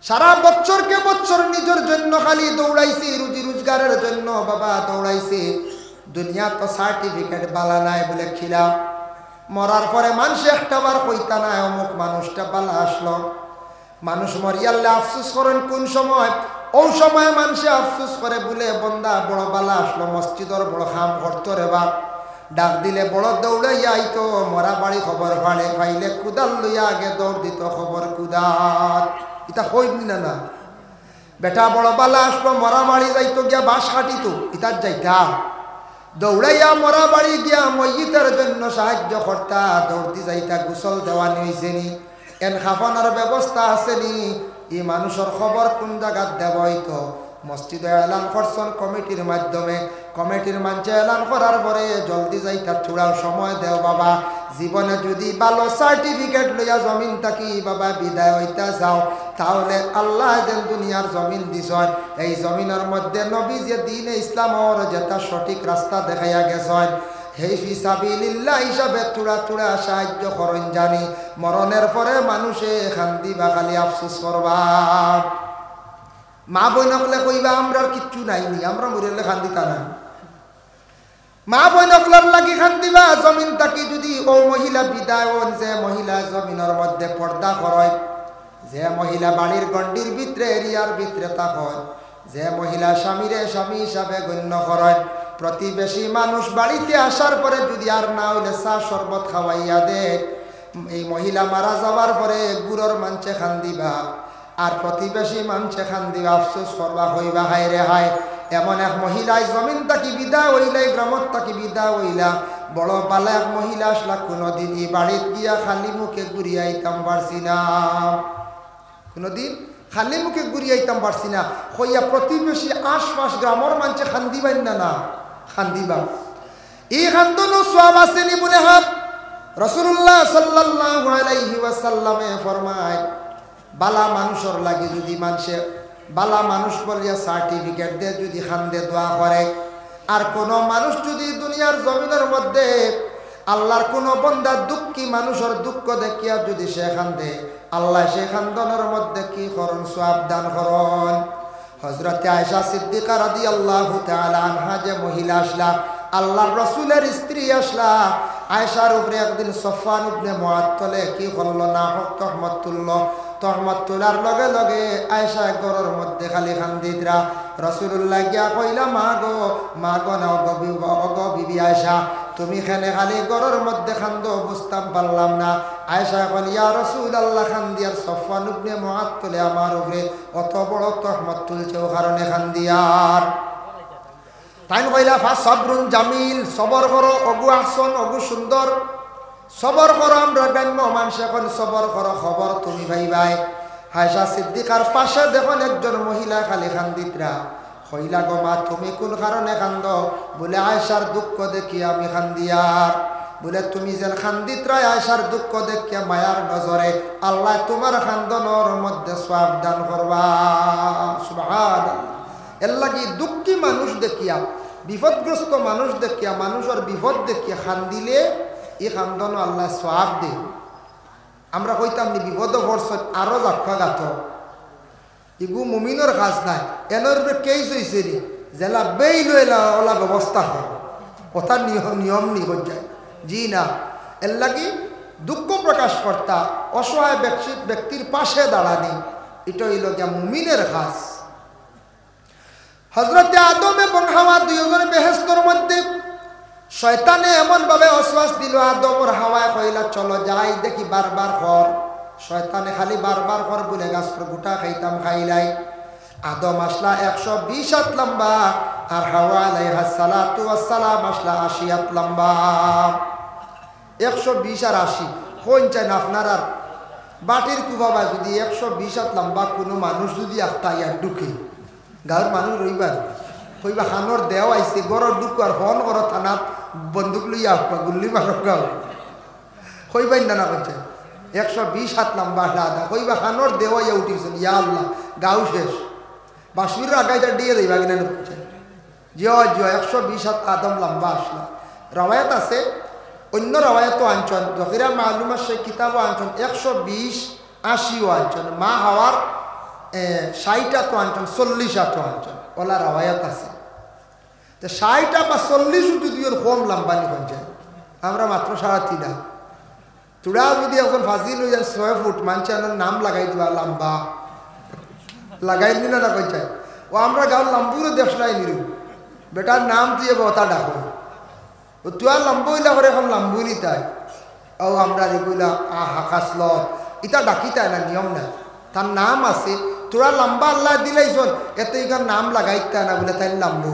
সারা বছরকে বছর নিজের জন্য খালি দৌড়াইছি, রুজি রোজগারের জন্য বাবা দৌড়াইছি। দুনিয়া তো সার্টিফিকেট বালা নাই বলে খিলা। মরার পরে মানুষ একটাবার কইতা নাই অমুক মানুষটা বালা আসলো। মানুষ মরিয়াল্লে আফসোস করেন কোন সময়? ও সময় মানুষে আফসোস করে বলে বন্দা বড় বালা আসলো, মসজিদর বড় খাম করতো রে বাপ। ডাক দিলে বড় দৌড়াইয়া আইতো, মরা বাড়ি খবর ভাড়ে পাইলে কুদাল লইয়া আগে দৌড় দিত খবর কুদাত। ইতা কইনি না না বেটা বড় বালা আসলো, মরা বাড়ি যাইতো গিয়া বাস কাটিত, ইতার যাইতা দৌড়াইয়া মরা বাড়ি গিয়া মইয়িতের জন্য সাহায্য করতা, দৌড়তি যাইতা গোসল দেওয়া নিয়েছেনি, এন খাফানোর ব্যবস্থা আসেনি। এই মানুষের খবর কোন জায়গাত দেব হইতো? মসজিদে এলান করছেন কমিটির মাধ্যমে। কমিটির মানুষে এলান করার পরে জলদি যাইতা থোড়াও সময় দেও বাবা। জীবনে যদি ভালো সার্টিফিকেট লইয়া জমিন থাকি বাবা বিদায় হইতা যাও, তাহলে আল্লাহ যেন দুনিয়ার জমিন দিছেন, এই জমিনের মধ্যে নবী যে দিন ইসলামর যেটা সঠিক রাস্তা দেখাইয়া গেছেন, সেই ফিসাবিলিল্লাহ হিসাবে থোড়া থোড়া সাহায্য করেন জানি। মরণের পরে মানুষে খান্দিবা খালি আফসোস করবা। মা বই নকলে কইবা আমরা কিচ্ছু নাইনি, আমরা মরিলে খান্দিতা না। মা বই নকলার লাগি খান্দিবা। জমিন তাকি যদি ও মহিলা বিদায় হন, যে মহিলা জমিনের মধ্যে পর্দা করে, যে মহিলা বাড়ির গণ্ডির ভিতরে এরিয়ার ভিতরে থাকেন, যে মহিলা স্বামীরে স্বামী হিসাবে গণ্য করেন, প্রতিবেশী মানুষ বাড়িতে আসার পরে যদি আর না হইলে চা শরবত খাওয়াইয়া দে, এই মহিলা মারা যাওয়ার পরে গুড়র মানছে খান্দিবা, আর প্রতিবেশী মানুষে খান্দিবা, আফসোস করবা, হইবা হায় রে হায় এমন এক মহিলায় জমিন তাকি বিদা হইলা, গ্রামত তাকি বিদা হইলা। বড় পালা এক মহিলা আসলা, কোনোদিন এই বাড়িত গিয়া খালি মুখে ঘুরিয়াইতাম পারছি না, কোনোদিন খালি মুখে ঘুরিয়াইতাম পারছি না। হইয়া প্রতিবেশী আশপাশ গ্রামের মানুষে খান্দিবেন না, না খান্দিবা। এই খান্দনও সওয়াব আসেনি বলে হাত রাসূলুল্লাহ সাল্লাল্লাহু আলাইহি ওয়াসাল্লামে ফরমায়, বালা মানুষের লাগে যদি মানুষে বালা মানুষ বলিয়া সার্টিফিকেট দিয়ে যদি খান্দে দোয়া করে, আর কোনো মানুষ যদি দুনিয়ার জমিনের মধ্যে আল্লাহর কোনো বান্দা দুঃখী মানুষের দুঃখ দেখিয়া যদি সে খান্দে, আল্লাহ সে খান্দনের মধ্যে কি করন? সওয়াব দান করন। হযরতে আয়েশা সিদ্দিকা রাদিয়াল্লাহু তাআলা আনহা যে মহিলা আসলা, আল্লাহর রাসূলের স্ত্রী আসলা, আয়েশার উপরে একদিন সফওয়ান ইবনে মুআত্তালে কি করলো না হক তহমত তুললো। তহমত তোলার লগে লগে আয়েশা ঘরের মধ্যে খালি খান্দিতরা। রাসূলুল্লাহ গিয়া কইলা, মা গো না গো বিবি আয়েশা, তুমি খানে খালি ঘরের মধ্যে খান্দো, বুঝতাম পারলাম না। আয়েশা কইল, ইয়া রাসূলুল্লাহ খান্দিয়ার সফওয়ান ইবনে মুআত্তালে আমার উপরে অত বড় তহমত তুলছে, ও কারণে খান্দিয়ার। তাই কইলা, ফা সবরুন জামিল, সবর করো, অগু আসন অগু সুন্দর, সবর করো। আমরা গ্রাম্য মানুষ এখন সবর করো, খবর তুমি ভাই ভাই। আয়েশা সিদ্দিকার পাশে দেখুন একজন মহিলা খালি খান্দিতরা। কইলা, গো মা তুমি কোন কারণে কান্দ? বলে, আয়েশার দুঃখ দেখি আমি খান্দিয়ার। বলে, তুমি যেন খান্দিতরা আয়েশার দুঃখ দেখিয়া মায়ার নজরে আল্লাহ তোমার খান্দনের মধ্যে সওয়াব দান করবা। সুবহানাল্লাহ। এর লাগি দুঃখী মানুষ দেখিয়া, বিপদগ্রস্ত মানুষ দেখিয়া, মানুষের বিপদ দেখিয়া খান্দিলে এই খান্দন আল্লাহ সওয়াব দে। আমরা কইতাম নি বিপদ পড়ছ আরো জাক্কা গাত, ইগু মুমিনের কাজ নাই। এনের কেস হয়েছে রে জেলা বেই লইলা ওলা ব্যবস্থা কর, কথা নিয়ম নি হয়ে যায়। জি না, এর লাগি দুঃখ প্রকাশ কর্তা, অসহায় ব্যক্তির পাশে দাঁড়ানি, এটা হইল গিয়া মুমিনের কাজ। হযরতে আদম এবং হাওয়া দুইজনে বেহেশতের মধ্যে শয়তানে এমন ভাবে অশ্বাস দিল, আদমর হাওয়ায় কইলা চলো যাই দেখি বারবার কর। শয়তানে খালি বারবার কর বলে গাছের গোটা খাইতাম খাইলাই। আদম আসলা 120 হাত লম্বা, আর হাওয়া আলাইহা সালাতু ওয়াসসালাম আসলা 80 হাত লম্বা। 120 আর 80 কোন চাই না আপনার? আর বাটির কুবাবা যদি 120 হাত লম্বা কোনো মানুষ যদি একটা ইয়ার ঢুকে, গাঁর মানুষ রইবার কইবা খানোর দেও আইসে গড়র ঢুক আর ফোন কর থানাত বন্দুক লইয়া আপা গুল্লি মারক গাও কইবাই না করছে 120 হাত লম্বা আদা কইবা খানোর দেওয়া ইয়া উঠিছেন, ইয়া আল্লাহ গাও শেষ বাসমির আগাইটা দিয়ে দেবা কিনা করছে জিও 120 হাত আদম লম্বা আসলা। রাওয়ায়াত আছে, অন্য রাওয়ায়াতও আনছেন, জহিরা মালুমার সেই কিতাবও আনছেন 120 80ও আনছেন। মা হাওয়ার 60টা তো আনছেন 40টা তো আনছেন ওলা রাওয়ায়াত আছে তো 60টা বা 40 যদি ওর কম লম্বানি হয়ে আমরা মাত্র 3.5 তোরা যদি এখন ফাজিল হয়ে যায় 6 ফুট মানুষের নাম লাগাই দিবা লম্বা লাগাই দিল না কই চাই ও আমরা গাঁও লম্বুরে দেখলাই নিরু বেটার নাম দিয়ে বতা ডাকো ও তুই লম্ব হইলা করে এখন লম্বুনি তাই ও আমরা রেগুলা হাকাসল ইটা ডাকি তাই না নিয়ম না তার নাম আছে তোরা লম্বা আল্লাহ দিলাইছন এত এখান নাম লাগাইতে না বলে তাই লম্বু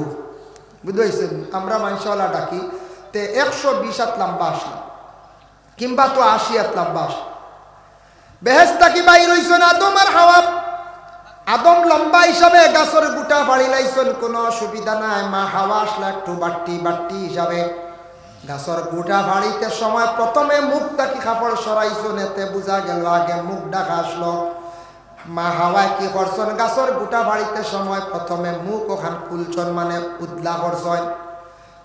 বুঝতে আমরা মানুষওয়ালা ডাকি তে 120 হাত লম্বা আসলাম কিংবা তো 80 হাত লম্বা আস বেহেস্তা কি বাইর হইছন আদম আর হাওয়া আদম লম্বা হিসাবে গাছের গুটা বাড়ি লাইছন কোনো অসুবিধা নাই মা হাওয়া আসলে একটু বাট্টি হিসাবে গাছের গুটা বাড়িতে সময় প্রথমে মুখটা কি কাপড় সরাইছন এতে বোঝা গেল আগে মুখ ডাকা আসলো মা হাওয়ায় কি করছেন গাছের গুটা বাড়িতে সময় প্রথমে মুখ ওখান খুলছন মানে উদলা করছেন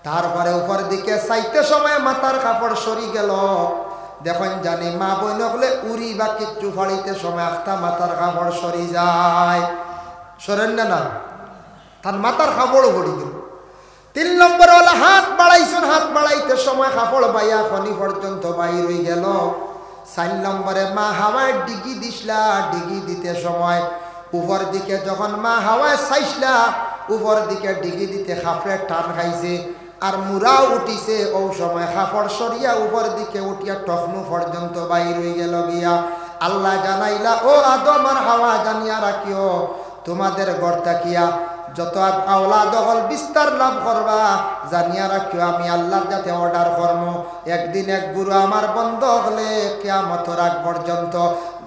তারপরে উপর দিকে চাইতে সময় মাথার কাপড় সরি গেল দেখুন জানি মা বইন হলে উড়ি বা কিচ্ছু ফাড়িতে সময় আস্তা মাথার কাপড় সরি যায় সরেন না তার মাথার কাপড়ও পড়ি গেল 3 নম্বর হলো হাত বাড়াইছুন হাত বাড়াইতে সময় কাপড় বাইয়া খনি পর্যন্ত বাইর হয়ে গেল 4 নম্বরে মা হাওয়ায় ডিগি দিসলা ডিগি দিতে সময় উপর দিকে যখন মা হাওয়ায় চাইসলা উপর দিকে ডিগি দিতে কাপড়ের টান খাইছে আর মুরাও উঠিছে ও সময় কাপড় সরিয়া উপর দিকে উঠিয়া টখনু পর্যন্ত বাইর হয়ে গেল গিয়া আল্লাহ জানাইলা ও আদম আর হাওয়া জানিয়া রাখিও তোমাদের ঘর থাকিয়া যত আওলাদ হল বিস্তার লাভ করবা জানিয়া রাখিও আমি আল্লাহর যাতে অর্ডার করব একদিন এক গুরু আমার বন্ধ হলে কিয়ামতের আগ পর্যন্ত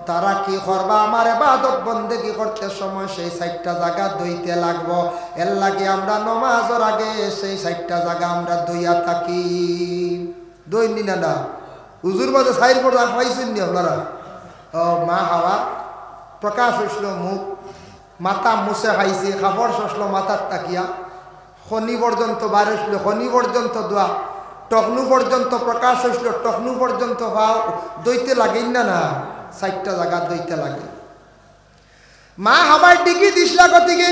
তারা কি করবা আমার ইবাদত বন্দেগী করতে সময় সেই 4টা জায়গা ধুইতে লাগবো এর লাগে আমরা নামাজের আগে সেই 4টা জায়গা আমরা ধুইয়া থাকি দৈনি না হুজুর মাঝে সাইর পড়া পাইছেন নি আপনারা ও মা হাওয়া প্রকাশ হইছিল মুখ মাথা মুছে খাইছে কাপড় শসলো মাথার তাকিয়া শনি পর্যন্ত বার হইছিল শনি পর্যন্ত দোয়া টকনু পর্যন্ত প্রকাশ হইছিল টকনু পর্যন্ত দইতে লাগেন না 4টা জায়গা দইতে লাগে মা হাওয়ার ডিগি দিসলা গতিকে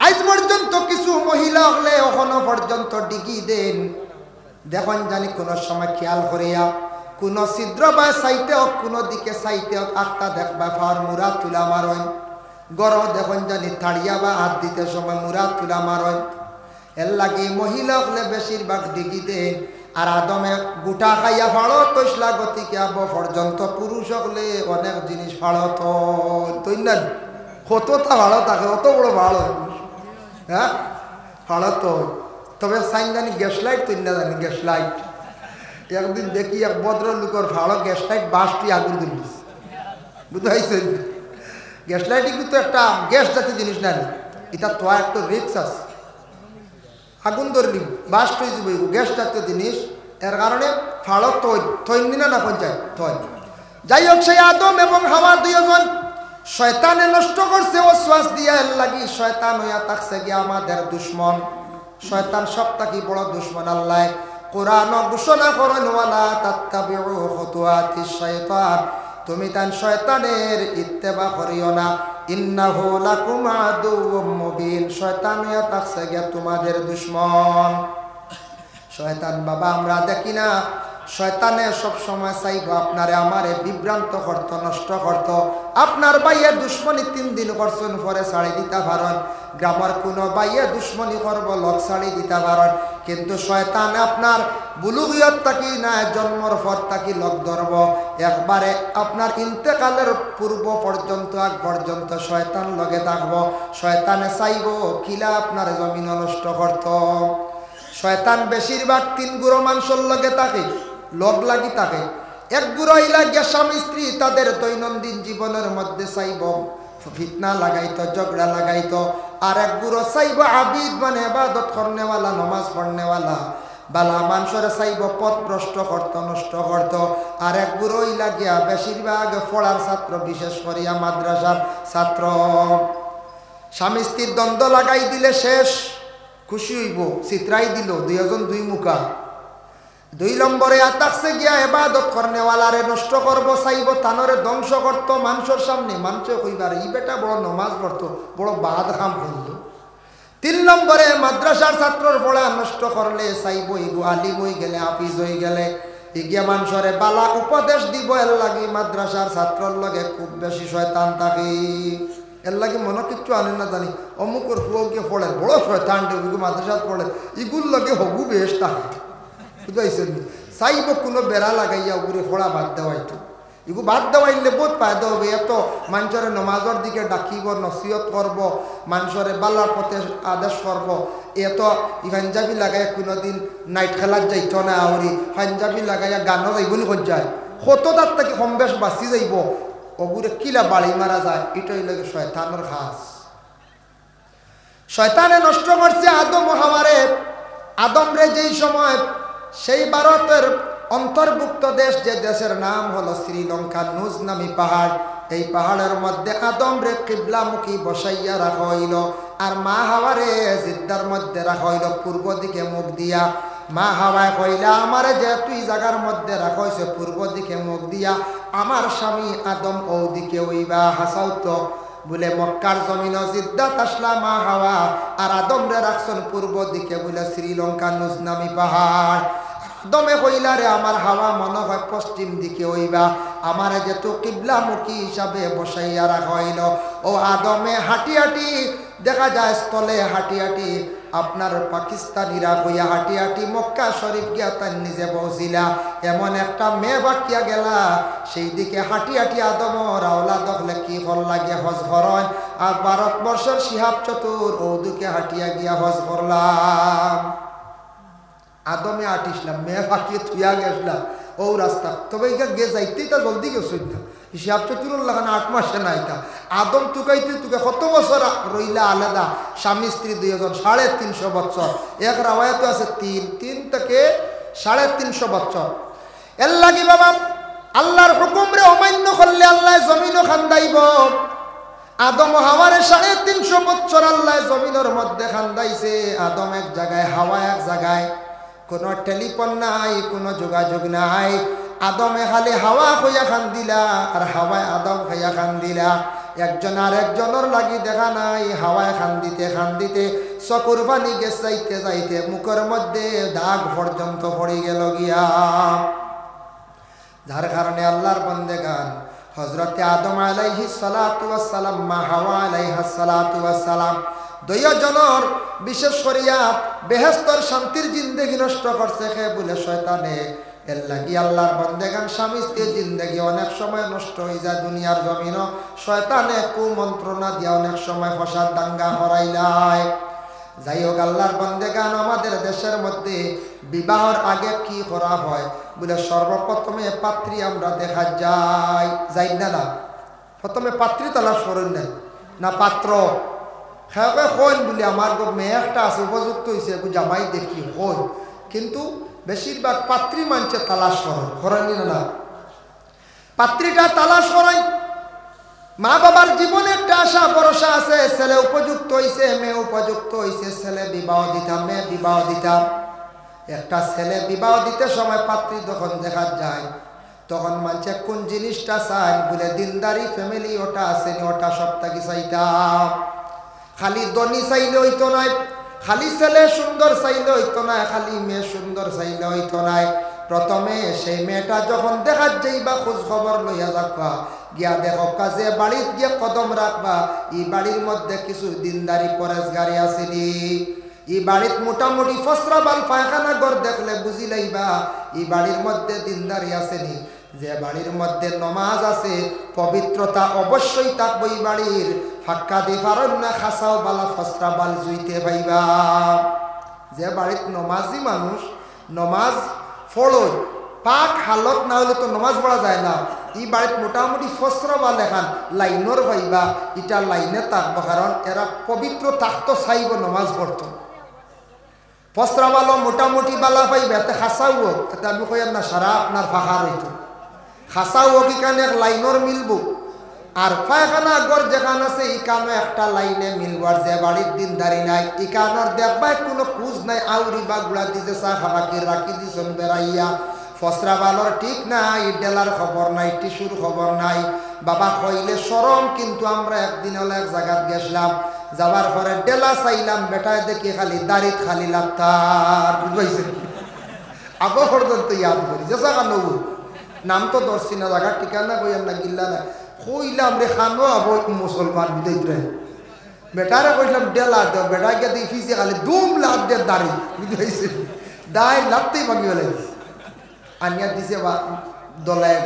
আজ পর্যন্ত কিছু মহিলা হলে এখনো পর্যন্ত ডিগি দেন দেখুন জানি কোনো সময় খেয়াল করিয়া কোনো ছিদ্র বা সাইতে হোক কোনো দিকে সাইতে হোক আখটা দেখবা ফার মুরা তুলা মারন গড় দেখুন জানি থাড়িয়া বা হাত দিতে সময় মুরা তুলা মারন এর লাগে মহিলা হলে বেশিরভাগ ডিগি দেন আর আদমে গুটা খাইয়া ফাড়ো তৈসলা গতিকে আব পর্যন্ত পুরুষ হলে অনেক জিনিস ফাড়ো তো না কতটা ভালো থাকে অত বড় ভালো হ্যাঁ ফাড়ো তো তবে সাইন জানি গ্যাস লাইট তুই না জানি গ্যাস লাইট একদিন দেখি এক ভদ্রলোকের ফাড়ো গ্যাস লাইট বাসটি আগুন দিলিস বুঝতে পারছেন গ্যাস লাইটই কিন্তু একটা গ্যাস জাতীয় জিনিস না এটা তো একটা রিক্স আছে আগুন ধরলি বাস তৈ যাব গ্যাস জাতীয় জিনিস এর কারণে ফাড়ো থইন না না পঞ্চায়েত থই যাই হোক সেই আদম এবং হাওয়া দুইজন শয়তানে নষ্ট করছে ও শ্বাস দিয়া এর লাগি শয়তান হইয়া থাকছে গিয়া আমাদের দুশ্মন শয়তান সবথেকে বড় দুশ্মন আল্লাহ কোরআন ঘোষণা করেন ওয়ালা তাত্তাবিউ খুতুওয়াতিশ শাইতান তুমি তান শয়তানের ইত্তেবা করিও না ইন্নাহু লাকুম আদুউম মুবিন শয়তান হইয়া থাকছে গিয়া তোমাদের দুশ্মন শয়তান বাবা আমরা দেখি না শয়তানে সব সময় চাইব আপনারে আমারে বিভ্রান্ত করতো নষ্ট করতো আপনার বাইয়ে দুশ্মনী 3 দিন করছেন পরে ছাড়ি দিতে পারেন গ্রামের কোনো বাইয়ে দুশ্মনী করব লোক ছাড়ি দিতে পারেন কিন্তু শয়তান আপনার বুলুগিয়ত থাকি না জন্মর পর থাকি লোক ধরব একবারে আপনার ইন্তেকালের পূর্ব পর্যন্ত আগ পর্যন্ত শয়তান লগে থাকব শয়তানে চাইব কিলা আপনার জমিন নষ্ট করতো শয়তান বেশিরভাগ 3 গুরু মানুষের লগে থাকে লগ লাগি থাকে এক গুরু ইলা গিয়া স্বামী স্ত্রী তাদের দৈনন্দিন জীবনের মধ্যে চাইব ফিতনা লাগাইতো ঝগড়া লাগাইতো আর এক গুরু চাইব আবিদ মানে ইবাদত করনেওয়ালা নামাজ পড়নেওয়ালা বালা মানুষের চাইব পথ ভ্রষ্ট করত নষ্ট করত আর এক গুরু ইলা গিয়া বেশিরভাগ পড়ার ছাত্র বিশেষ করিয়া মাদ্রাসার ছাত্র স্বামী স্ত্রীর দ্বন্দ্ব লাগাই দিলে শেষ খুশি হইব চিত্রাই দিল 2 জন 2 মুখা দুই নম্বরে আতাকছে গিয়া ইবাদত করনেওয়ালারে নষ্ট করবো চাইব তানরে ধ্বংস করতো মানুষের সামনে মানুষে কইবার ই বেটা বড় নমাজ পড়তো বড় বাদ কাম করলো। তিন নম্বরে মাদ্রাসার ছাত্রর পড়া নষ্ট করলে চাইব ইগু আলিম হয়ে গেলে হাফিজ হয়ে গেলে ইগিয়া মানুষরে বালা উপদেশ দিব এর লাগি মাদ্রাসার ছাত্রর লগে খুব বেশি শয়তান থাকে। এর লাগে মনে কিচ্ছু আনেন না জানি অমুকর ফুয়কে পড়ে বড় শয়তান ইগু মাদ্রাসাত পড়ে ইগুর লগে হবু বেশ থাকে বুঝাইছেন চাইব কোনো বেড়া লাগাইয়া উপরে ফোড়া বাদ দেওয়াইতো এগু বাদ দেওয়াইলে বহুত ফায়দা হবে। এত মানুষরে নমাজের দিকে ডাকিব নসিহত করব মানুষরে বালার পথে আদেশ করব। এত পাঞ্জাবি লাগাই কোনোদিন নাইট খেলার যাইত না আহরি পাঞ্জাবি লাগাইয়া গানও যাইব নি যায় কত তার থেকে কম বেশ বাঁচি যাইব ওগুরে কিলা বাড়ি মারা যায় এটাই লাগে শয়তানের খাস। শয়তানে নষ্ট করছে আদম ও হাওয়ারে। আদমরে যেই সময় সেই ভারতের অন্তর্ভুক্ত দেশ যে দেশের নাম হলো শ্রীলঙ্কা নুজ নামী পাহাড় এই পাহাড়ের মধ্যে আদমরে কিবলামুখী বসাইয়া রাখা হইল আর মা হাওয়ারে জিদ্দার মধ্যে রাখা হইল পূর্ব দিকে মুখ দিয়া। মা হাওয়ায় কইলা আমারে যে তুই জায়গার মধ্যে রাখা হয়েছে পূর্ব দিকে মুখ দিয়া আমার স্বামী আদম ও দিকে হইবা হাসাও তো বলে মক্কার জমিন জিদ্দাত আসলা মা হাওয়া আর আদমরে রাখছেন পূর্ব দিকে বলে শ্রীলঙ্কা নুজ নামী পাহাড়। আদমে কইলা রে আমার হাওয়া মনে হয় পশ্চিম দিকে হইবা আমারে যেহেতু কিবলামুখী হিসাবে বসাইয়া রাখা হইল। ও আদমে হাঁটি হাঁটি দেখা যায় স্থলে হাঁটি হাঁটি আপনার পাকিস্তানিরা হইয়া হাঁটি হাঁটি মক্কা শরীফ গিয়া তার নিজে পৌঁছিলা এমন একটা মেয়ে বাকিয়া গেলা সেই দিকে হাঁটি হাঁটি আদমর আওলা দখলে কি ফল লাগে হজ করন আর ভারতবর্ষের শিহাব চতুর ও দিকে হাঁটিয়া গিয়া হজ করলাম। আদমে আটিসলাম মেয়ে ফাঁকিয়ে থুয়া গেছিলাম ও রাস্তা তবে এটা গে যাইতেই তা জলদি গেছই না হিসাব চতুর লাগানো 8 মাসে না এটা আদম তুকাইতে তুকে কত বছর রইলা আলাদা স্বামী স্ত্রী 2 জন 350 বছর এক রাওয়ায়াতে আছে 3 থেকে 350 বছর। এর লাগি বাবা আল্লাহর হুকুমরে অমান্য করলে আল্লাহ জমিনও খান্দাইব। আদম হাওয়ারে 350 বছর আল্লাহ জমিনের মধ্যে খান্দাইছে। আদম এক জায়গায় হাওয়া এক জায়গায় কোনো টেলিফোন নাই কোনো যোগাযোগ নাই। আদমে খালি হাওয়া হইয়া খান দিলা আর হাওয়ায় আদম হইয়া খান দিলা একজন আর একজনের লাগি দেখা নাই। হাওয়ায় খান দিতে চকুর পানি গেছ যাইতে যাইতে মুখের মধ্যে দাগ পর্যন্ত পড়ে গেল গিয়া যার কারণে আল্লাহর বন্দেগান হযরতে আদম আলাইহিস সালাতু ওয়াস সালাম মা হাওয়া আলাইহাস সালাতু ওয়াস সালাম 2 জনের বিশেষ করিয়া বেহেশতর শান্তির জিন্দেগি নষ্ট করছে কে বলে শয়তানে। এর লাগি আল্লাহর বন্দেগান স্বামী স্ত্রীর জিন্দেগি অনেক সময় নষ্ট হয়ে যায় দুনিয়ার জমিনও শয়তানে কুমন্ত্রণা দিয়া অনেক সময় ফসাদ দাঙ্গা হরাইলায়। যাই হোক আল্লাহর বন্দেগান আমাদের দেশের মধ্যে বিবাহর আগে কি করা হয় বলে সর্বপ্রথমে পাত্রী আমরা দেখা যাই না প্রথমে পাত্রী তালাশ করেন না পাত্র খেয়ে হইন বলে আমার মেয়ে একটা আছে উপযুক্ত হয়েছে জামাই দেখি হইন কিন্তু বেশিরভাগ পাত্রী মানছে তালাশ করেন না পাত্রীটা তালাশ করেন। মা বাবার জীবনে একটা আশা ভরসা আছে ছেলে উপযুক্ত হয়েছে মেয়ে উপযুক্ত হয়েছে ছেলে বিবাহ দিতাম মেয়ে বিবাহ দিতাম। একটা ছেলে বিবাহ দিতে সময় পাত্রী যখন দেখা যায় তখন মানছে কোন জিনিসটা চাই বলে দিনদারি ফ্যামিলি ওটা আসেনি ওটা সবটাকে চাইতাম। খালি ধনী চাইলে হইতো নাই খালি ছেলে সুন্দর চাইলে হইতো না খালি মেয়ে সুন্দর চাইলে হইতো নাই। প্রথমে সেই মেয়েটা যখন দেখার যাইবা খোঁজ খবর লইয়া যাবা গিয়া দেখো কাজে বাড়িত গিয়ে কদম রাখবা এই বাড়ির মধ্যে কিছু দিনদারি পরেশগারি আসেনি। এই বাড়িত মোটামুটি ফসরা বাল পায়খানা ঘর দেখলে বুঝি লাইবা এই বাড়ির মধ্যে দিনদারি আসেনি। যে বাড়ির মধ্যে নমাজ আছে পবিত্রতা অবশ্যই থাকবে এই বাড়ির ফাক্কা দি পারেন না খাসাও বালা ফসরা বাল জুইতে পাইবা। যে বাড়িত নমাজি মানুষ নমাজ ফড়ই পাক হালত না হলে তো নমাজ পড়া যায় না। এই বাড়িত মোটামুটি ফসরা বাল এখান লাইনের পাইবা এটা লাইনে থাকবো কারণ এরা পবিত্র থাকতো চাইব নমাজ পড়তো। ফসরা বালো মোটামুটি বালা পাইবা এতে খাসাও হোক এতে আমি কই না সারা আপনার ফাঁকা রইত খাসাও হোক এখানে এক লাইনের মিলব আর পায়খানা ঘর যেখান আছে ইকানো একটা লাইনে মিলবার যে বাড়ির দিনদারি নাই ইকানোর দেখবাই কোনো কুজ নাই আউরি বা গুড়া দিছে চা খাবাকে রাখি দিছন বেড়াইয়া ফসরা বালর ঠিক নাই ডেলার খবর নাই টিস্যুর খবর নাই বাবা কইলে সরম কিন্তু আমরা একদিন হলে এক জায়গাত গেছিলাম যাবার পরে ডেলা চাইলাম বেটায় দেখি খালি দাড়িত খালি লাত্তার বুঝবাইছে আগো পর্যন্ত ইয়াদ করি যে জায়গা নবু নাম তো ধরছি না জায়গার ঠিকানা কইয়াম না গিল্লা না কইলাম রে খানো আবো মুসলমান বিদাইতে বেটারে কইলাম ডেলা দেও বেটা গিয়ে দেখি ফিসে খালি দুম লাভ দিয়ে দাড়ি বুঝবাইছে দায় লাত্তেই ভাঙি গেলে আনিয়া দিছে বা দলায়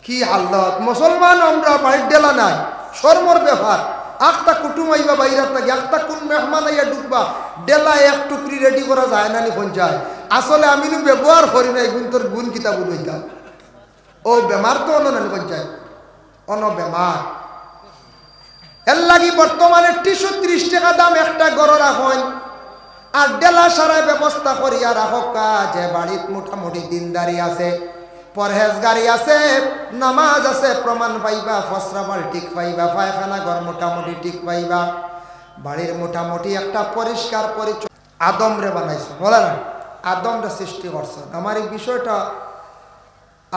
কি হালত মুসলমান আমরা বাড়ির ডেলা নাই শর্মর ব্যাপার একটা কুটুম আইবা বাইরাত নাকি একটা কোন মেহমান আইয়া ঢুকবা ডেলা এক টুকরি রেডি করা যায় না নি পঞ্চায় আসলে আমি ব্যবহার করি না এগুন তোর গুণ কিতাব বইতাম ও বেমার তো অন্য নানি পঞ্চায়েত অন্য বেমার এর লাগি বর্তমানে 30 টাকা দাম একটা গড় রাখেন আর ডেলা সারায় ব্যবস্থা করিয়া রাখা যে বাড়িত মোটামুটি দিনদারি আছে পরহেজগারি আছে নামাজ আছে প্রমাণ পাইবা ফসরাবাল ঠিক পাইবা পায়খানা ঘর মোটামুটি ঠিক পাইবা বাড়ির মোটামুটি একটা পরিষ্কার পরিচ্ছন্ন আদম রে বানাইছো বলে না আদম রে সৃষ্টি করছো আমার এই বিষয়টা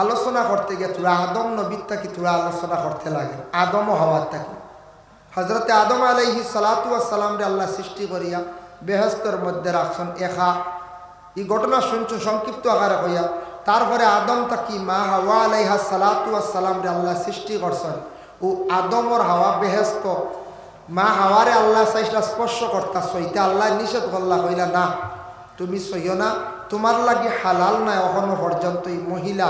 আলোচনা করতে গিয়ে তোরা আদম নবীর থাকি তোরা আলোচনা করতে লাগে আদম ও হওয়ার থাকি হজরতে আদম আলাইহিস সালাতু ওয়াস সালাম রে আল্লাহ সৃষ্টি করিয়া বেহেশতের মধ্যে রাখছেন একা এই ঘটনা শুনছো সংক্ষিপ্ত আকারে হইয়া তারপরে আদম তাকি মা হাওয়া আলাইহিস সালাতু ওয়াস সালাম রে আল্লাহ সৃষ্টি করছেন ও আদমর হাওয়া বেহেশত মা হাওয়ারে আল্লাহ চাইলা স্পর্শ করতা সইতে আল্লাহ নিষেধ করলা হইলা না তুমি সইও না তোমার লাগি হালাল নাই এখনো পর্যন্ত এই মহিলা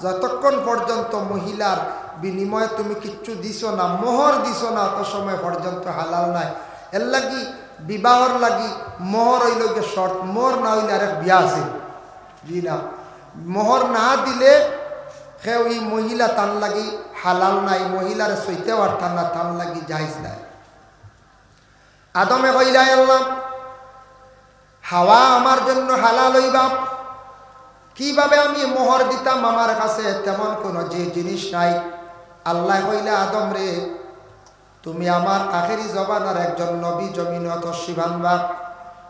যতক্ষণ পর্যন্ত মহিলার বিনিময়ে তুমি কিচ্ছু দিছো না মোহর দিছো না অত সময় পর্যন্ত হালাল নাই এর লাগি বিবাহর লাগি মোহর হইল গিয়ে শর্ত মোহর না হইলে আরেক বিয়া আছে জি না মোহর না দিলে সে ওই মহিলা তার লাগি হালাল নাই মহিলার সইতে পারতাম না তার লাগি জায়েজ নাই আদমে কইলা আল্লাহ হাওয়া আমার জন্য হালাল হইবা কিভাবে আমি মোহর দিতাম আমার কাছে তেমন কোনো যে জিনিস নাই আল্লাহ কইলা আদম রে তুমি আমার আখেরি জবানার একজন নবী জমিন তশরিফ আনবা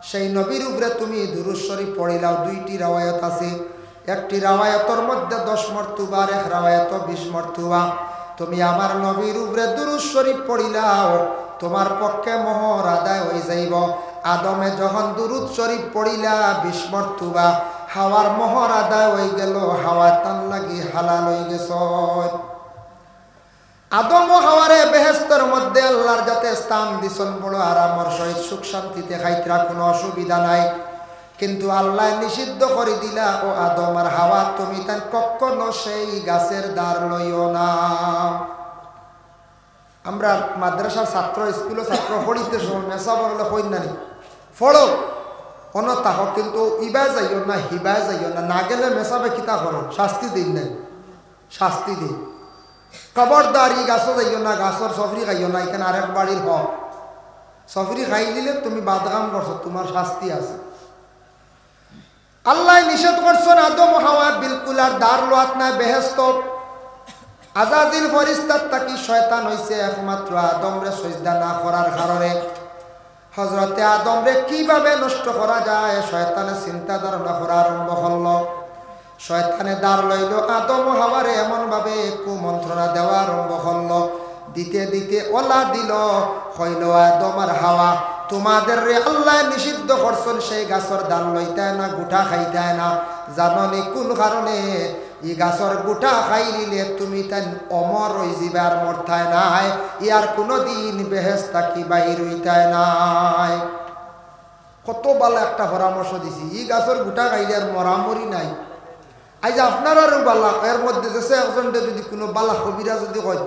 সেই নবীর উপরে তুমি দুরূদ শরীফ পড়িলাও দুইটি রাওয়ায়াত আছে একটি রাওয়ায়াতের মধ্যে 10 মর্তবা আর এক রাওয়ায়াত 20 মর্তবা তুমি আমার নবীর উপরে দুরূদ শরীফ পড়িলাও তোমার পক্ষে মোহর আদায় হয়ে যাইব আদমে যখন দুরূদ শরীফ পড়িলা 20 মর্তবা হাওয়ার মোহর আদায় হয়ে গেল হাওয়া তান লাগি হালাল হয়ে গেছ আদম ও হাওয়ারে বেহেশতের মধ্যে আল্লাহর যাতে স্থান দিছেন বড় আরামর সহিত সুখ শান্তিতে খাইতরা কোনো অসুবিধা নাই কিন্তু আল্লাহ নিষিদ্ধ করে দিলা ও আদম আর হাওয়া তুমি তান কখনো সেই গাছের দ্বার লইও না আমরা মাদ্রাসার ছাত্র স্কুলের ছাত্র পড়িতে সময় মেসা বললে হই না ফলো অন তাহ কিন্তু ইবা যাইও না হিবা যাইও না না গেলে মেসাবে কিতা করো শাস্তি দিন নেই শাস্তি দিন খবরদার ই গাছও যাইও না গাছর সফরি খাইও না এখানে আরেক বাড়ির হক সফরি খাই দিলে তুমি বাদগাম করছো তোমার শাস্তি আছে আল্লাহ নিষেধ করছেন আদম হাওয়া বিলকুল আর দার লোয়াত নাই বেহেশত আজাজিল ফরিস্তার তাকি শয়তান হইছে একমাত্র আদম রে সজদা না করার কারণে হযরতে আদম রে কিভাবে নষ্ট করা যায় শয়তানের চিন্তা ধারণা করা আরম্ভ করলো শয়তানে দাঁড় লইল আদম হাওয়ারে এমন ভাবে কুমন্ত্রণা দেওয়া আরম্ভ করলো দিতে দিতে ওলা দিল হইল আদম আর হাওয়া তোমাদের রে আল্লাহ নিষিদ্ধ করছেন সেই গাছর দান লইতে না গুঠা খাইতে না জাননি কোন কারণে ই গাছর গুঠা খাই নিলে তুমি তাই অমর হই যাবার মরতায় নাই ইয়ার কোনো দিন বেহেশত থাকি বাহির হইতায় নাই কত ভালো একটা পরামর্শ দিছি ই গাছর গুঠা খাইলে আর মরামরি নাই আজ আপনার আরো বালা এর মধ্যে যে একজন যদি কোনো বালা কবিরা যদি হয়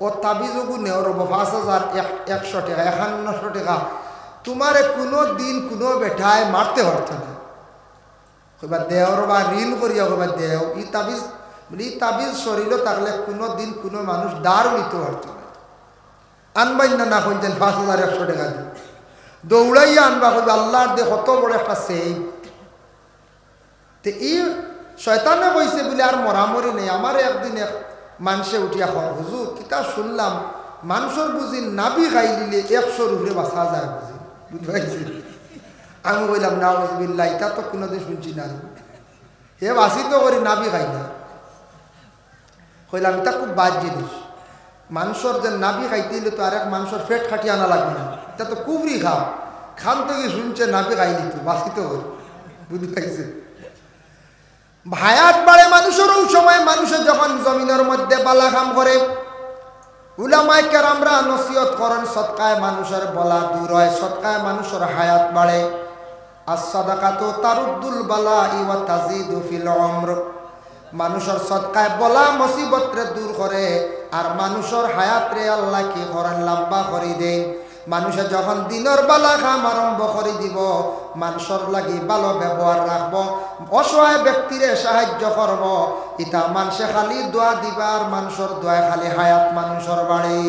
ও তাবিজ গুনে ওর ৫,০০০ ১০০ টাকা ৫১০০ টাকা তোমারে কোনো দিন কোনো বেঠায় মারতে পারত না কইবা দেওর বা ঋণ করিয়া কইবা দেও ই তাবিজ শরীর থাকলে কোনো দিন কোনো মানুষ দাঁড় নিতে পারত না আনবাই না শুনছেন ৫,১০০ টাকা দিন দৌড়াইয়া আনবা কইবা আল্লাহর দে কত বড় একটা সেভ তো ই শয়তানে কইছে বলে আর মরামরি নেই আমার একদিন এক মানুষে উঠিয়া কর হুজুর কিতা শুনলাম মানুষের বুঝি নাবি খাই দিলে 100 উপরে বাঁচা যায় বুঝি বুঝতে পারছি। আমি বললাম নাউজুবিল্লাহ, এটা তো কোনোদিন শুনছি না, হে বাসি তো করি নাবি খাই না। কইলাম এটা খুব বাদ জিনিস, মানুষের যে নাবি খাইতে হইলে তো আরেক মানুষের পেট খাটিয়ে আনা লাগবে না, এটা তো কুবরি খাও, খান থেকে শুনছে নাবি খাই দিত বাসি তো করি বুঝতে পারছি। হায়াত বাড়ে মানুষেরও সময়, মানুষের যখন জমিনের মধ্যে বালা কাম করে উলামায়ে কেরামরা নসিহত করেন সদকায় মানুষের বলা দূর হয়, সদকায় মানুষের হায়াত বাড়ে। as-সাদাকাতু তারুদ্দুল বালা'i ওয়া তাজিদু ফিল উমর, মানুষের সদকায় বলা মুসিবতরে দূর করে আর মানুষের হায়াতরে আল্লাহ কি করেন লম্বা করে দেন। মানুষে যখন দিনের বেলা কাম আরম্ভ করে দিব, মানুষের লাগি ভালো ব্যবহার রাখব, অসহায় ব্যক্তিরে সাহায্য করব, ইতা মানুষে খালি দোয়া দিবা আর মানুষের দোয়া খালি হায়াত মানুষের বাড়ি।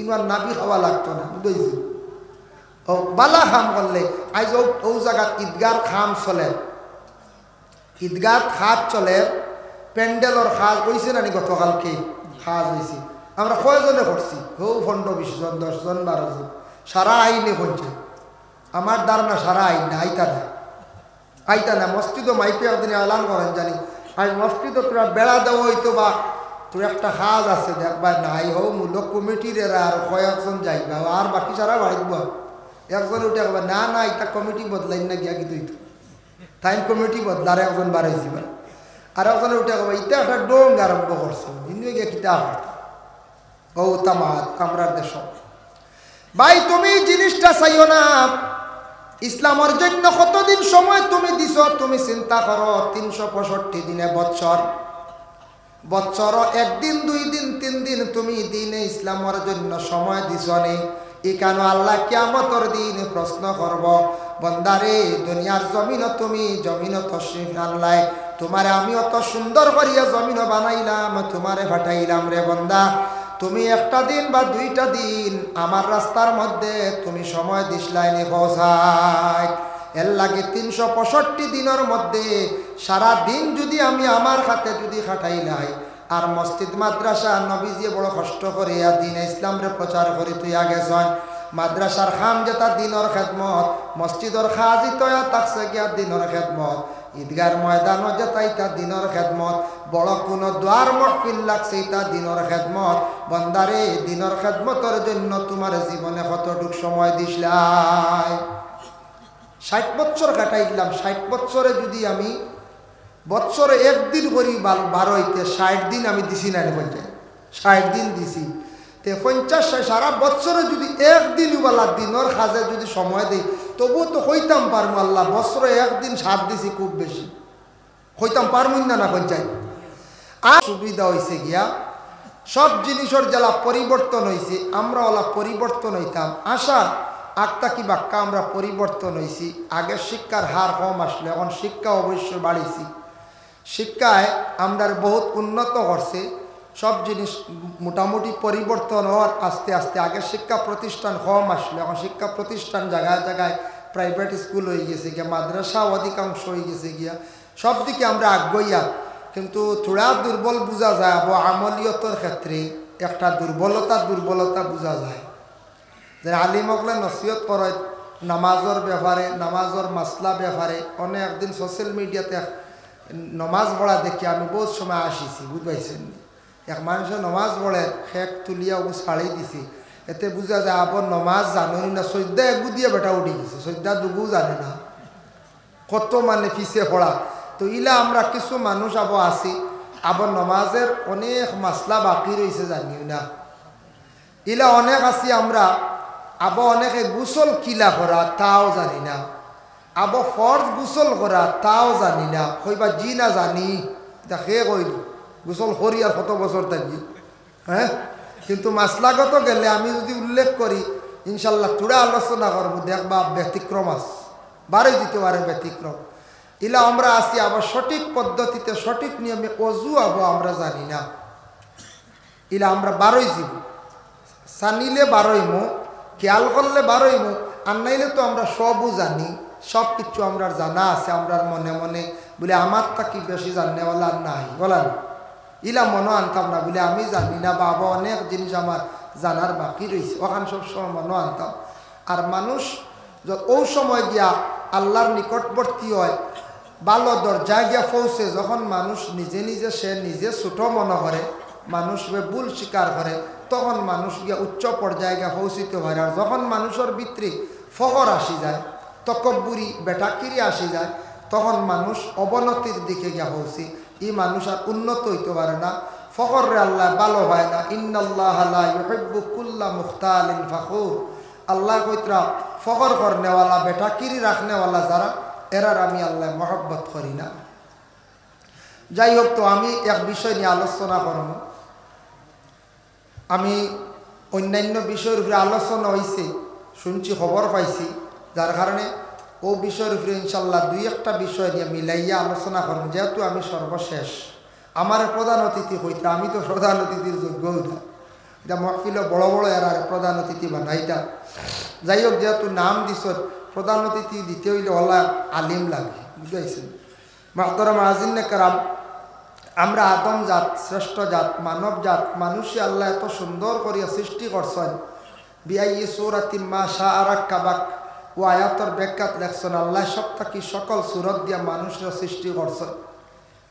ইনার নাবি খাওয়া লাগতো না বুঝছি। ও বালা খাম করলে আজ ও জায়গাত ঈদগার খাম চলে, ঈদগাহ খাজ চলে, প্যান্ডেলর খাজ হয়েছে নানি গতকালকে খাজ হয়েছে, আমরা কয়জনে করছি হো 15-20 জন 10 জন 12 জন সারা আইনে করছে। আমার ধারণা সারা আইন না আইতা না মসজিদও মাইকে একদিন এলান করেন জানি আজ মসজিদও তোরা বেড়া দেওয়া হইতো বা তোর একটা খাজ আছে দেখবা নাই হো মূলক কমিটির এরা আর কয়েকজন যাইবা আর বাকি সারা বাড়িব। একজন উঠে একবার না না এটা কমিটি বদলাই না গিয়া কিন্তু টাইম কমিটি বদলার একজন বাড়াইছি আর একজন উঠে একবার এটা একটা ডোং আরম্ভ করছে ইন্দিয়ে গিয়া কিতা ও তামাত কামরার দেশ। ভাই তুমি জিনিসটা চাইও না, ইসলামের জন্য কতদিন সময় তুমি দিছ তুমি চিন্তা করো। 365 দিনে বৎসর 1 দিন 2 দিন 3 দিন তুমি দিনে ইসলামের জন্য সময় দিছ নি। এখানে আল্লাহ কিয়ামতের দিন প্রশ্ন করব, বন্দারে দুনিয়ার জমিন তুমি জমিন তশরিফ আনলাই, তোমারে আমি অত সুন্দর করিয়া জমিন বানাইলাম, তোমারে পাঠাইলাম রে বন্দা, তুমি একটা দিন বা 2টা দিন আমার রাস্তার মধ্যে তুমি সময় দিসলাইনি পৌঁছাই। এর লাগে 365 দিনের মধ্যে সারা দিন যদি আমি আমার হাতে যদি খাটাইলাই আর মসজিদ মাদ্রাসা নবীজি বড় কষ্ট করিয়া দিন ইসলামরে প্রচার করি তুই আগে যান। মাদ্রাসার খাম যেটা দিনের খেদমত, মসজিদর খাজি তয়া তাকছে গিয়া দিনের খেদমত, ঈদগার ময়দান যেটা ইটা দিনের খেদমত, বড় কোনো দ্বার মহফিল লাগছে ইটা দিনের খেদমত। বন্দারে দিনের খেদমতের জন্য তোমার জীবনে কতটুক সময় দিসলাই? 60 বছর কাটাইলাম, 60 বছরে যদি আমি বৎসরে 1 দিন করি 12 হইতে 60 দিন আমি দিছি না পঞ্চায়েত 60 দিন দিছি তে 50 সারা বৎসরে যদি 1 দিন বেলা দিনের কাজে যদি সময় দেই তবু তো হইতাম পারবো। আল্লাহ বৎসরে 1 দিন 7 দিছি খুব বেশি হইতাম পারবো না পঞ্চায়েত। আর সুবিধা হয়েছে গিয়া সব জিনিসের জেলা পরিবর্তন হয়েছে, আমরা ওলা পরিবর্তন হইতাম আশা আটটা কি বাক্কা আমরা পরিবর্তন হয়েছি। আগে শিক্ষার হার কম আসলে এখন শিক্ষা অবশ্য বাড়িয়েছি, শিক্ষায় আমরা বহুত উন্নত করছে, সব জিনিস মোটামুটি পরিবর্তন হওয়ার আস্তে আস্তে। আগে শিক্ষা প্রতিষ্ঠান কম আসলে এখন শিক্ষা প্রতিষ্ঠান জায়গায় জায়গায় প্রাইভেট স্কুল হয়ে গেছে গিয়া, মাদ্রাসা অধিকাংশ হয়ে গেছে গিয়া, সব দিকে আমরা আগ্রহীয়া। কিন্তু থোড়া দুর্বল বোঝা যায় আমলিয়তের ক্ষেত্রে একটা দুর্বলতা বোঝা যায়। যে আলিমকলে নসিহত করে নামাজের ব্যাপারে, নামাজের মাসলা ব্যাপারে। অনেক একদিন সোশ্যাল মিডিয়াতে নমাজ পড়া দেখি আমি বহুত সময় আসিছি বুঝবাইছেন। এক মানুষের নমাজ পড়ে খেক তুলিয়া ও ছাড়ি দিছি, এতে বোঝা যায় আবার নমাজ জানি না, সৈদ্যা এগু দিয়ে বেটা উঠে গেছে, সৈদ্যা দুগু জানে না, কত মানে পিছিয়ে পড়া। তো ইলা আমরা কিছু মানুষ আছি আবার নমাজের অনেক মাসলা বাকি রয়েছে জানিও না। ইলা অনেক আছি আমরা আবার অনেকে গোসল কিলা করা তাও জানি না, আবার ফরজ গোসল করা তাও জানি না, কইবা জি না জানি দেখে কইল গোসল করি আর কত বছর থাকি। হ্যাঁ, কিন্তু মাসলাগত গেলে আমি যদি উল্লেখ করি ইনশাল্লাহ তোরা আলোচনা করবো, দেখবা ব্যতিক্রম আছে, বারোই দিতে পারে ব্যতিক্রম। ইলা আমরা আছি আবার সঠিক পদ্ধতিতে সঠিক নিয়মে অজু আবো আমরা জানি না। ইলা আমরা বারোই যাব, সানিলে বারোই মো, খেয়াল করলে বারোই মো, আর নাইলে তো আমরা সবও জানি, সব কিছু আমরা জানা আছে আমরা মনে মনে বলে আমার তা কি বেশি জানেওয়ালা নাই বলেন। ইলা মনে আনতাম না বলে আমি জানি না বাবা অনেক জিনিস আমার জানার বাকি রয়েছে ওখান সবসময় মনে আনতাম। আর মানুষ ও সময় গিয়া আল্লাহর নিকটবর্তী হয় ভালো দরজায় গিয়া পৌঁছে যখন মানুষ নিজে নিজে সে নিজে ছোট মনে করে মানুষ ভুল স্বীকার করে তখন মানুষ গিয়া উচ্চ পর্যায়ে গিয়া পৌঁছিতে পারে। আর যখন মানুষের ভিতরে ফখর আসি যায় তকব্বুরি বেটাকিরি আসি যায় তখন মানুষ অবনতির দিকে গিয়া পৌঁছে এই মানুষ আর উন্নত হইতে পারে না। ফখরে আল্লাহ ভালো হয় না। ইন্নাল্লাহ লা ইউহিব্বু কুল্লা মুখতালিন ফখুর। আল্লাহ কইতরা ফখর করনেওয়ালা বেটাকিরি রাখনেওয়ালা যারা এরার আমি আল্লাহ মহব্বত করি না। যাই হোক, তো আমি এক বিষয় নিয়ে আলোচনা করব। আমি অন্যান্য বিষয়ের উপরে আলোচনা হয়েছে শুনছি, খবর পাইছি, যার কারণে ও বিষয়ের উপরে ইনশাল্লাহ দুই একটা বিষয় নিয়ে মিলাইয়া আলোচনা করব। যেহেতু আমি সর্বশেষ, আমার প্রধান অতিথি হইতে, আমি তো প্রধান অতিথির যোগ্য না, এটা মহফিল বড় বড় এরার প্রধান অতিথি বানাইটা। যাই হোক, যেহেতু নাম দিস প্রধান অতিথি দিতে হইলে ওলা আলিম লাগে, বুঝাইছেন। মাহতরম আজিন্নে কারাম, আমরা আদম জাত, শ্রেষ্ঠ জাত, মানব জাত, মানুষে আল্লাহ এত সুন্দর করিয়া সৃষ্টি করছেন। বিআই সূরাতিন মা শাআ রাক্কাবাক ও আয়াতর ব্যাখ্যাত লেখছেন আল্লাহ সপ্তাহে সকল সুরত দিয়া মানুষের সৃষ্টি করছেন।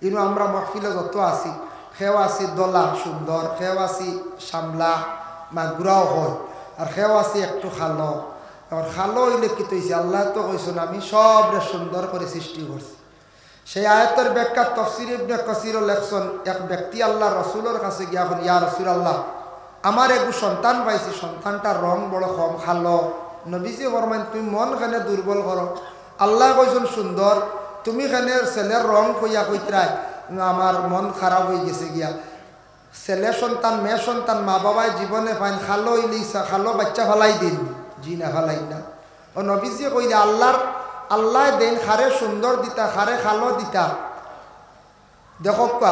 ইনু আমরা মহফিলে যত আছি, সেও আছি দলা সুন্দর, সেও আছি সামলা মাগুরাও হয়, আর সেও আছি একটু খালো। আর খালো হইলে কি তৈছে, আল্লাহ তো কইছেন আমি সবরে সুন্দর করে সৃষ্টি করছি। সেই আয়াতের ব্যাখ্যা তাফসীর ইবনে কাসীরও লেখছেন, এক ব্যক্তি আল্লাহ রসুলের কাছে গিয়া এখন, ইয়া রাসূলুল্লাহ, আমার একটু সন্তান পাইছি, সন্তানটার রং বড় কম, খালো। নবীজি ফরমাইন, তুমি মন খানে দুর্বল করো, আল্লাহ কইছেন সুন্দর, তুমি খানে ছেলের রং কইয়া কইতরাই আমার মন খারাপ হয়ে গেছে গিয়া। ছেলে সন্তান মেয়ে সন্তান মা বাবায় জীবনে পাইন, খালো হইলে খালো বাচ্চা ফালাই দিন, জি না ফালাই না। ও নবীজি কইলে আল্লাহ দেন খারে সুন্দর দিতা, খারে খালো দিতা, দেখো কা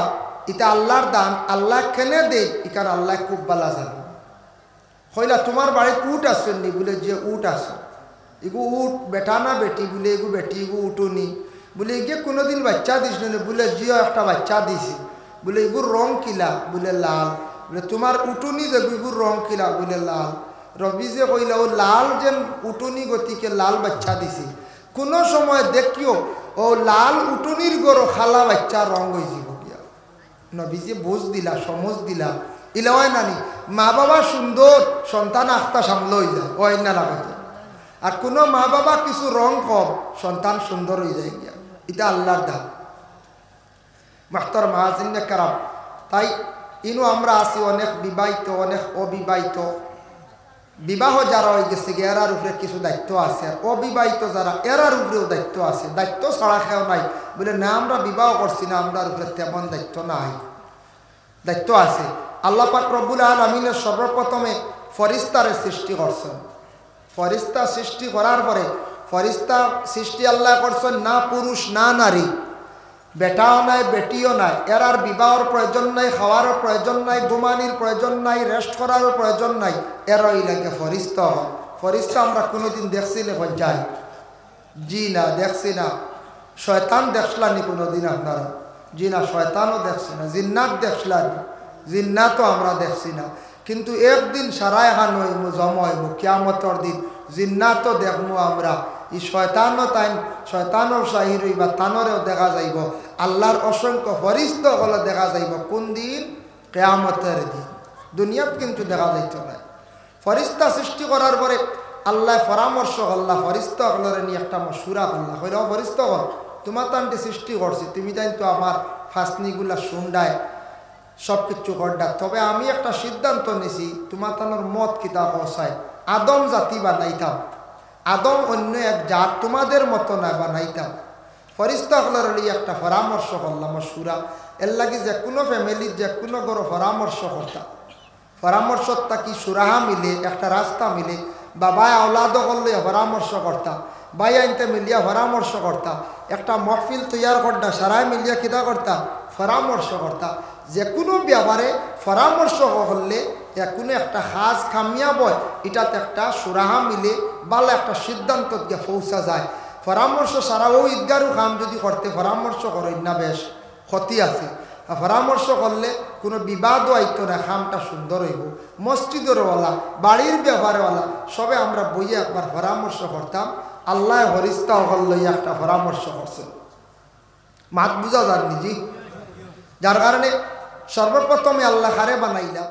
এটা আল্লাহর দান, আল্লাহ কেনে দেন ইকার আল্লাহ খুব বালা জানো। কইলা তোমার বাড়িতে উট আসেন নি? বলে যে উট আছে, এগু উট বেটা না বেটি? বলে এগু বেটি, এগু উঠুনি। বলে এগিয়ে কোনোদিন বাচ্চা দিস নি? বলে জিও একটা বাচ্চা দিছি। বলে এগুর রং কিলা? বলে লাল। বলে তোমার উঠুনি যে এগুর রং কিলা? বলে লাল। রবি যে কইলা ও লাল যেন উঠুনি গতিকে লাল বাচ্চা দিছি, কোনো সময় দেখিও ও লাল উঠুনির গরো খালা বাচ্চা রং হয়ে যাব গিয়া। নবীজি বুঝ দিলা, সমঝ দিলা, ইলাওয়াই নানি মা বাবা সুন্দর, সন্তান আখতা সামল হয়ে যায়, ও না লাগা যায়। আর কোনো মা বাবা কিছু রং কম, সন্তান সুন্দর হয়ে যায় গিয়া। এটা আল্লাহর দান। মাহতরম হাজিরিনে কেরাম, তাই ইনু আমরা আছি অনেক বিবাহিত, অনেক অবিবাহিত। বিবাহ যারা হয়ে গেছে এরার উপরে কিছু দায়িত্ব আছে, আর অবিবাহিত যারা এরার উপরেও দায়িত্ব আছে। দায়িত্ব ছাড়া খেয়েও নাই বলে না আমরা বিবাহ করছি না, আমরা উপরে তেমন দায়িত্ব নাই, দায়িত্ব আছে। আল্লাহ পাক রব্বুল আলামিনের সর্বপ্রথমে ফরিস্তারে সৃষ্টি করছেন। ফরিস্তা সৃষ্টি করার পরে ফরিস্তা সৃষ্টি আল্লাহ করছেন না পুরুষ না নারী, বেটাও নাই বেটিও নাই। এরার বিবাহর প্রয়োজন নাই, খাওয়ারও প্রয়োজন নাই, ঘুমানির প্রয়োজন নাই, রেস্ট করারও প্রয়োজন নাই। এরাই লাগে ফরিস্তা হয়। ফরিস্তা আমরা কোনোদিন দেখছি না যাই? জি না, দেখছি না। শয়তান দেখলানি কোনোদিন আপনারা? জি না, শয়তানও দেখছি না। জিন্নাত দেখলানি? জিন্নাতও আমরা দেখছি না। কিন্তু একদিন সারাই হান হইব, জমা হইব কিয়ামতর দিন, জিন্নাতও দেখবো আমরা। এই শয়তানও তাই, শয়তানও শাহির হইবা, তানরেও দেখা যাইব। আল্লাহর অসংখ্য ফরিস্তা হলে দেখা যাইব কোন দিন? কিয়ামতের দিন। দুনিয়াত কিন্তু দেখা যাইত না। ফরিস্তা সৃষ্টি করার পরে আল্লাহ পরামর্শ করলা ফরিস্তা হলরে নিয়ে একটা মশুরা করলা, হইলেও ফরিস্তা হল তোমার তানটি সৃষ্টি করছি, তুমি তাই তো আমার ফাঁসনিগুলা শুন্ডায় সব কিছু করডা। তবে আমি একটা সিদ্ধান্ত নিছি, তোমার তানোর মত কিতাব হসায় আদম জাতি বানাইতাম, আদম অন্য এক জাত তোমাদের মতো না বানাইতাম। ফরিস্তা হলের একটা পরামর্শ করলাম মশুরা। এর লাগে যে কোনো ফ্যামিলির যে কোনো গরো পরামর্শ করতাম। পরামর্শটা কি সুরাহা মিলে একটা রাস্তা মিলে, বাবা আওলাদ করলে পরামর্শ করতাম, ভাই আনতে মিলিয়া পরামর্শ করতাম, একটা মহফিল তৈয়ার করতাম, সারাই মিলিয়া কিতা করতাম? পরামর্শ করতাম। যে কোনো ব্যাপারে পরামর্শ করলে কোনো একটা খাস কামিয়াব হয়, এটাতে একটা সুরাহা মিলে ভালো একটা সিদ্ধান্ত গিয়ে পৌঁছা যায়। পরামর্শ সারা ও ঈদগারও কাম যদি করতে পরামর্শ করেন না, বেশ ক্ষতি আছে। পরামর্শ করলে কোনো বিবাদও আইতো না, খামটা সুন্দর হইব। মসজিদেরওয়ালা, বাড়ির ব্যাপারওয়ালা সবে আমরা বইয়ে একবার পরামর্শ করতাম। আল্লাহ হরিস্তা হল লইয়া একটা পরামর্শ করছেন, মাত বুঝা যান নিজি। যার কারণে সর্বপ্রথমে আল্লাহ কারে বানাইলাম,